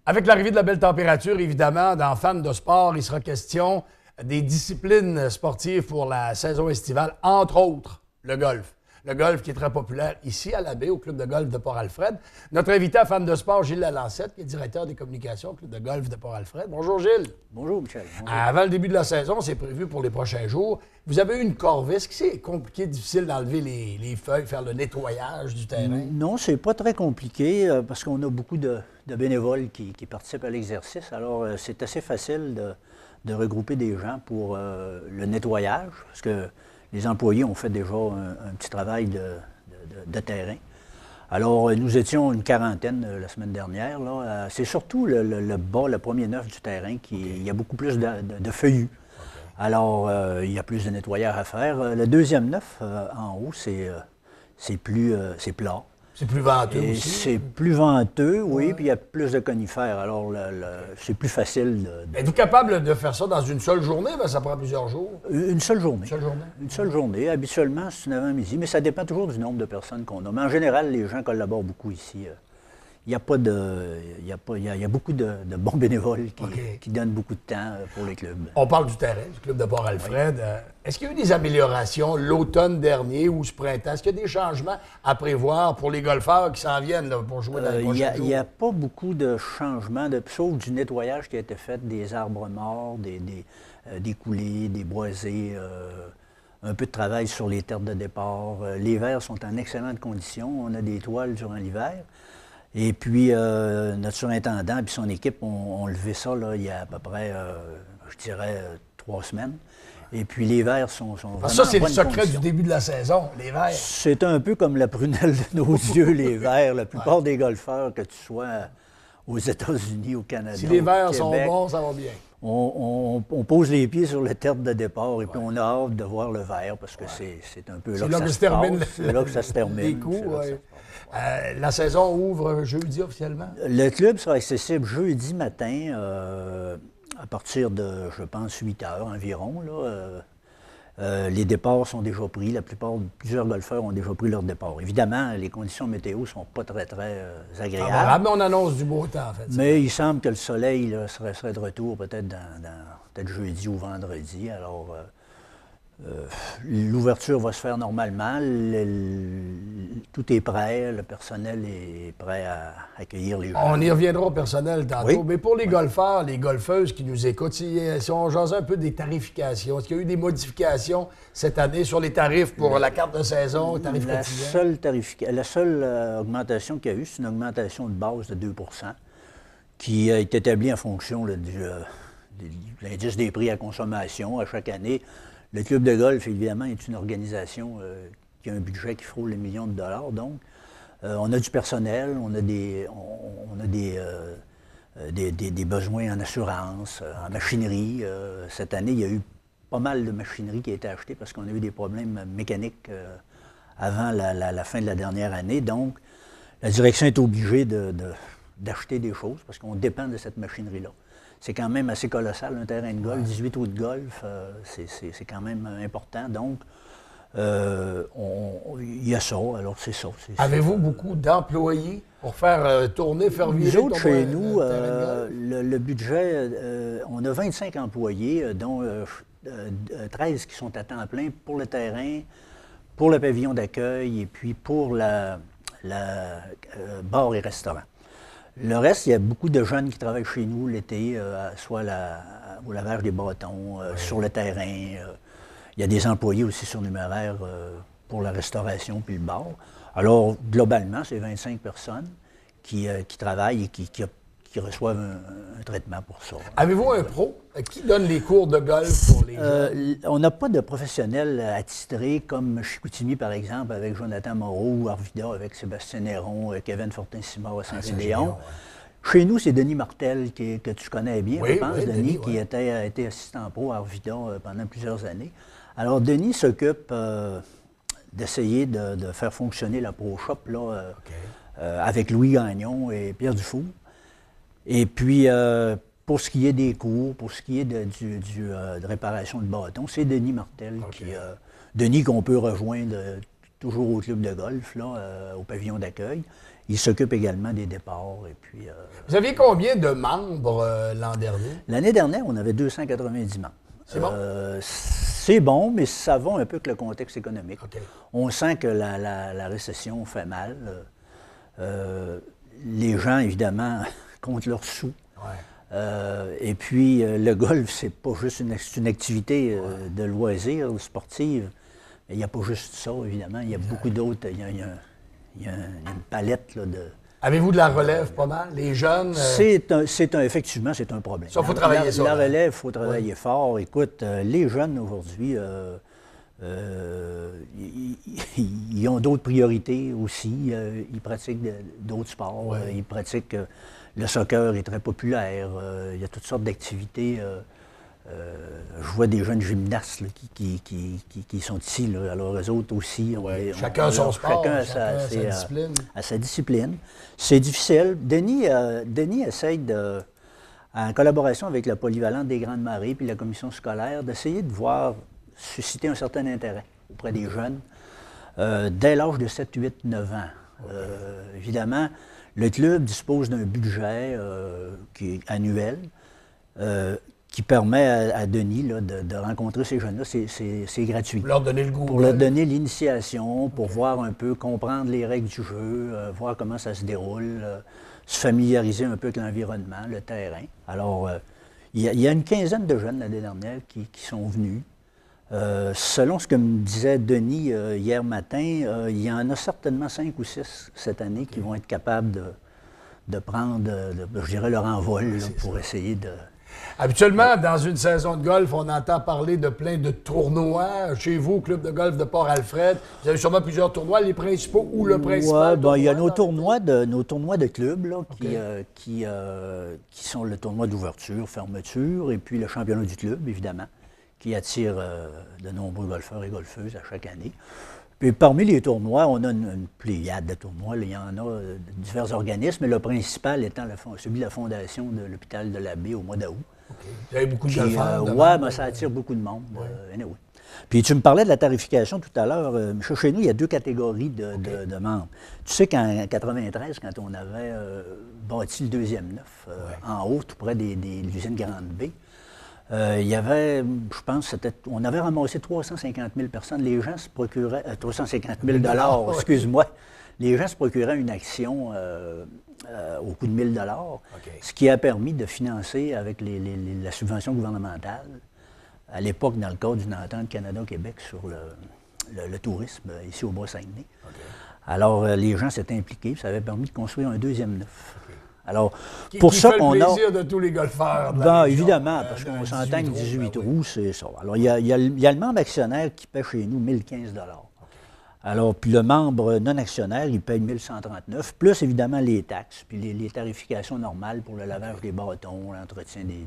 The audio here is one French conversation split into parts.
Avec l'arrivée de la belle température, évidemment, dans Fans de sport, il sera question des disciplines sportives pour la saison estivale, entre autres le golf. Le golf qui est très populaire ici à la baie, au club de golf de Port-Alfred. Notre invité à Fans de sport, Gilles Lalancette, qui est directeur des communications au club de golf de Port-Alfred. Bonjour Gilles. Bonjour Michel. Bonjour. Avant le début de la saison, c'est prévu pour les prochains jours. Vous avez eu une corvée. Est-ce que c'est compliqué, difficile d'enlever les feuilles, faire le nettoyage du terrain? Non, c'est pas très compliqué parce qu'on a beaucoup de bénévoles qui participent à l'exercice. Alors, c'est assez facile de regrouper des gens pour le nettoyage, parce que les employés ont fait déjà un petit travail de terrain. Alors, nous étions une quarantaine la semaine dernière. C'est surtout le bas, le premier neuf du terrain, il y a beaucoup plus de feuillus. Alors, il y a plus de nettoyage à faire. Le deuxième neuf, en haut, c'est plat. C'est plus venteux aussi. C'est plus venteux, oui, puis il y a plus de conifères. Alors, c'est plus facile Êtes-vous capable de faire ça dans une seule journée? Ben, ça prend plusieurs jours. Une seule journée. Une seule journée? Une seule journée. Habituellement, c'est une avant-midi, mais ça dépend toujours du nombre de personnes qu'on a. Mais en général, les gens collaborent beaucoup ici. Il y a beaucoup de bons bénévoles qui donnent beaucoup de temps pour les clubs. On parle du terrain, du club de Port-Alfred. Oui. Est-ce qu'il y a eu des améliorations l'automne dernier ou ce printemps? Est-ce qu'il y a des changements à prévoir pour les golfeurs qui s'en viennent là, pour jouer dans les prochains jours? Il n'y a pas beaucoup de changements, sauf du nettoyage qui a été fait, des arbres morts, des coulées, des boisés, un peu de travail sur les terres de départ. Les verres sont en excellentes conditions. On a des toiles durant l'hiver. Et puis, notre surintendant et son équipe ont levé ça là, il y a à peu près, je dirais, 3 semaines. Et puis, les verres sont vraiment ça, c'est en le bonne secret condition. du début de la saison, les verres. C'est un peu comme la prunelle de nos yeux, les verres. La plupart des golfeurs, que tu sois aux États-Unis, au Canada, si les verres au sont Québec, bons, ça va bien. on pose les pieds sur le terre de départ et puis on a hâte de voir le verre parce que c'est un peu là que ça se termine. C'est là que ça se termine. Les coups, oui. La saison ouvre jeudi officiellement? Le club sera accessible jeudi matin à partir de, je pense, 8 heures environ. Les départs sont déjà pris. Plusieurs golfeurs ont déjà pris leur départ. Évidemment, les conditions météo ne sont pas très agréables. Mais on annonce du beau temps, en fait. Mais il semble que le soleil là, serait de retour peut-être peut-être jeudi ou vendredi. Alors, l'ouverture va se faire normalement. Tout est prêt. Le personnel est prêt à accueillir les gens. On y reviendra au personnel tantôt. Oui. Mais pour les golfeurs, les golfeuses qui nous écoutent, si on jase un peu des tarifications, est-ce qu'il y a eu des modifications cette année sur les tarifs pour la carte de saison, tarifs quotidiens? La seule augmentation qu'il y a eu, c'est une augmentation de base de 2 qui est établie en fonction de l'indice des prix à consommation à chaque année. Le club de golf, évidemment, est une organisation qui a un budget qui frôle les millions de dollars. Donc, on a du personnel, on a des besoins en assurance, en machinerie. Cette année, il y a eu pas mal de machinerie qui a été achetée parce qu'on a eu des problèmes mécaniques avant la fin de la dernière année. Donc, la direction est obligée d'acheter des choses parce qu'on dépend de cette machinerie-là. C'est quand même assez colossal, un terrain de golf, 18 trous de golf, c'est quand même important. Donc, il y a ça, alors c'est ça. Avez-vous beaucoup d'employés pour faire tourner, faire virer? Nous autres, chez nous, le budget, on a 25 employés, dont 13 qui sont à temps plein pour le terrain, pour le pavillon d'accueil et puis pour la bar et restaurant. Le reste, il y a beaucoup de jeunes qui travaillent chez nous l'été, soit au lavage des bâtons, sur le terrain. Il y a des employés aussi surnuméraires pour la restauration puis le bar. Alors, globalement, c'est 25 personnes qui travaillent et qui reçoivent un traitement pour ça. Avez-vous un pro? Qui donne les cours de golf pour les jeunes? On n'a pas de professionnels attitrés comme Chicoutimi, par exemple, avec Jonathan Moreau, ou Arvida avec Sébastien Néron, Kevin Fortin-Simard à Saint-Gédéon. Chez nous, c'est Denis Martel, que tu connais bien, je pense, Denis, qui a été assistant pro à Arvida pendant plusieurs années. Alors, Denis s'occupe d'essayer de faire fonctionner la Pro Shop là, avec Louis Gagnon et Pierre Dufour. Et puis, pour ce qui est des cours, pour ce qui est de réparation de bâtons, c'est Denis Martel Denis qu'on peut rejoindre toujours au club de golf, là, au pavillon d'accueil. Il s'occupe également des départs. Et puis, Vous aviez combien de membres l'an dernier? l'année dernière, on avait 290 membres. C'est bon? C'est bon, mais ça va un peu avec le contexte économique. OK. On sent que la récession fait mal. Les gens, évidemment, comptent leurs sous. Ouais. Et puis, le golf, c'est pas juste une activité de loisir sportive. Mais il n'y a pas juste ça, évidemment. Il y a beaucoup d'autres. Il y a une palette là, de... Avez-vous de la relève pas mal? Les jeunes? Effectivement, c'est un problème. Ça, il faut travailler ça. La là. relève, il faut travailler fort. Écoute, les jeunes aujourd'hui, ils ont d'autres priorités aussi. Ils pratiquent d'autres sports. Ouais. Ils pratiquent... le soccer est très populaire. Il y a toutes sortes d'activités. Je vois des jeunes gymnastes là, qui sont ici. Là. Alors, eux autres aussi. Chacun son sport, chacun sa discipline. À sa discipline. C'est difficile. Denis essaye, en collaboration avec la Polyvalente des Grandes Marées puis la commission scolaire, d'essayer de voir susciter un certain intérêt auprès des jeunes dès l'âge de 7, 8, 9 ans. Évidemment, le club dispose d'un budget qui est annuel, qui permet à Denis là, de rencontrer ces jeunes-là. C'est gratuit. Pour leur donner le goût. Pour leur donner l'initiation, pour voir un peu, comprendre les règles du jeu, voir comment ça se déroule, se familiariser un peu avec l'environnement, le terrain. Alors, il y a une quinzaine de jeunes l'année dernière qui sont venus. Selon ce que me disait Denis hier matin, il y en a certainement 5 ou 6 cette année qui vont être capables de prendre, je dirais, leur envol là, pour essayer de... Habituellement, dans une saison de golf, on entend parler de plein de tournois. Chez vous, Club de golf de Port-Alfred, vous avez sûrement plusieurs tournois, les principaux ou le principal? Oui, il y a nos tournois de club là, qui sont le tournoi d'ouverture, fermeture, et puis le championnat du club, évidemment, qui attire de nombreux golfeurs et golfeuses à chaque année. Puis parmi les tournois, on a une pléiade de tournois. Là, il y en a divers organismes, mais le principal étant celui de la fondation de l'hôpital de la Baie au mois d'août. Okay. Vous avez beaucoup de golfeurs? Oui, mais ça attire beaucoup de monde. Anyway. Puis tu me parlais de la tarification tout à l'heure. Chez nous, il y a 2 catégories de membres. Tu sais qu'en 93, quand on avait bâti le deuxième neuf en haut, tout près de l'usine Grande Baie, il y avait, je pense, on avait ramassé 350 000 personnes. Les gens se procuraient... 350 000 $, excuse-moi. Les gens se procuraient une action au coût de 1 000 $, ce qui a permis de financer avec la subvention gouvernementale, à l'époque, dans le cadre d'une entente Canada-Québec sur le tourisme ici au Bas-Saguenay. Alors, les gens s'étaient impliqués, ça avait permis de construire un deuxième neuf. Alors, pour ça qu'on a... le plaisir de tous les golfeurs. Ben, évidemment, parce qu'on s'entend que 18 trous, c'est ça. Alors, il y a le membre actionnaire qui paie chez nous 1 015 $. Alors, puis le membre non actionnaire, il paye 1 139 $, plus évidemment les taxes, puis les tarifications normales pour le lavage des bâtons, l'entretien des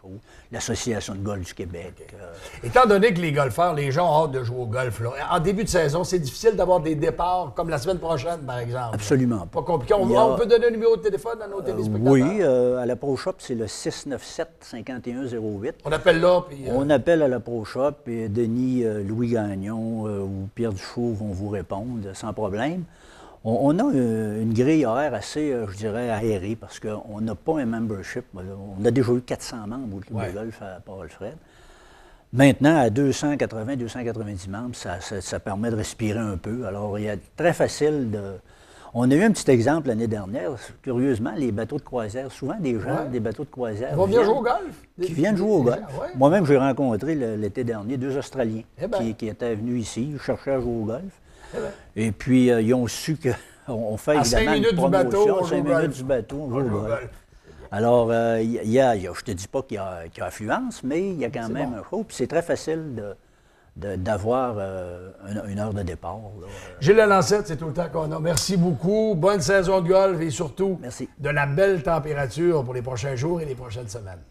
choses, l'Association de golf du Québec. Étant donné que les golfeurs, les gens ont hâte de jouer au golf, là, en début de saison, c'est difficile d'avoir des départs comme la semaine prochaine, par exemple. Absolument pas. Pas compliqué. On peut donner un numéro de téléphone à nos téléspectateurs? Oui, à la Pro Shop, c'est le 697-5108. On appelle là, puis... On appelle à la Pro Shop, et Denis, Louis Gagnon ou Pierre Dufault vont vous répondre sans problème. On a une grille horaire assez, je dirais, aérée parce qu'on n'a pas un membership. On a déjà eu 400 membres au club de golf à Port-Alfred. Maintenant, à 280, 290 membres, ça permet de respirer un peu. Alors, il est très facile de... On a eu un petit exemple l'année dernière. Curieusement, les bateaux de croisière, souvent des gens des bateaux de croisière... Ils vont venir jouer au golf? Qui viennent jouer au golf. Moi-même, j'ai rencontré l'été dernier 2 Australiens qui étaient venus ici. Ils cherchaient à jouer au golf. Et puis, ils ont su qu'on fait évidemment 5 minutes une promotion. du bateau, on 5 minutes du bateau, on joue au golf. Alors, je ne te dis pas qu'il y a affluence, mais il y a quand même un show. Puis c'est très facile d'avoir une heure de départ. Gilles Lancette, c'est tout le temps qu'on a. Merci beaucoup. Bonne saison de golf et surtout de la belle température pour les prochains jours et les prochaines semaines.